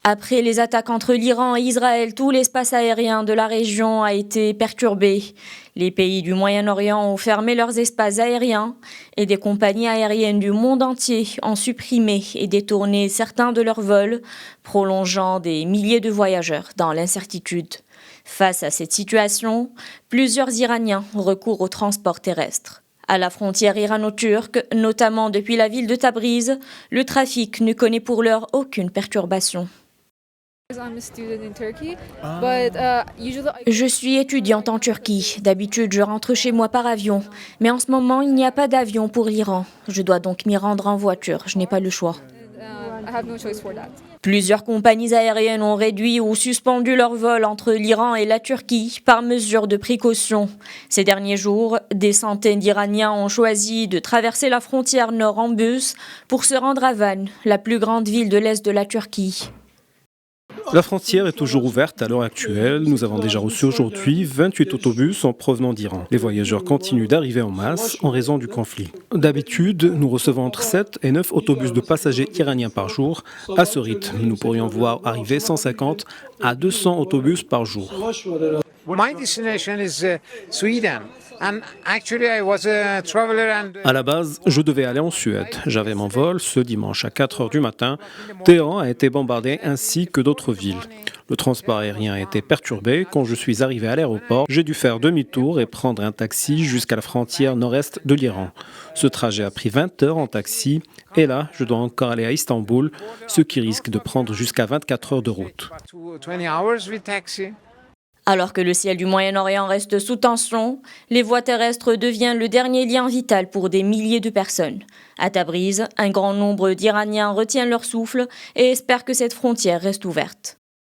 Après les attaques entre l'Iran et Israël, tout l'espace aérien de la région a été perturbé. Les pays du Moyen-Orient ont fermé leurs espaces aériens et des compagnies aériennes du monde entier ont supprimé et détourné certains de leurs vols, prolongeant des milliers de voyageurs dans l'incertitude. Face à cette situation, plusieurs Iraniens recourent au transport terrestre. À la frontière irano-turque, notamment depuis la ville de Tabriz, le trafic ne connaît pour l'heure aucune perturbation. Je suis étudiante en Turquie. D'habitude, je rentre chez moi par avion. Mais en ce moment, il n'y a pas d'avion pour l'Iran. Je dois donc m'y rendre en voiture. Je n'ai pas le choix. Plusieurs compagnies aériennes ont réduit ou suspendu leurs vols entre l'Iran et la Turquie par mesure de précaution. Ces derniers jours, des centaines d'Iraniens ont choisi de traverser la frontière nord en bus pour se rendre à Van, la plus grande ville de l'est de la Turquie. La frontière est toujours ouverte à l'heure actuelle. Nous avons déjà reçu aujourd'hui 28 autobus en provenant d'Iran. Les voyageurs continuent d'arriver en masse en raison du conflit. D'habitude, nous recevons entre 7 et 9 autobus de passagers iraniens par jour. À ce rythme, nous pourrions voir arriver 150 à 200 autobus par jour. My destination is Sweden. À la base, je devais aller en Suède. J'avais mon vol ce dimanche à 4 heures du matin. Téhéran a été bombardé ainsi que d'autres villes. Le transport aérien a été perturbé. Quand je suis arrivé à l'aéroport, j'ai dû faire demi-tour et prendre un taxi jusqu'à la frontière nord-est de l'Iran. Ce trajet a pris 20 heures en taxi. Et là, je dois encore aller à Istanbul, ce qui risque de prendre jusqu'à 24 heures de route. Alors que le ciel du Moyen-Orient reste sous tension, les voies terrestres deviennent le dernier lien vital pour des milliers de personnes. À Tabriz, un grand nombre d'Iraniens retiennent leur souffle et espèrent que cette frontière reste ouverte.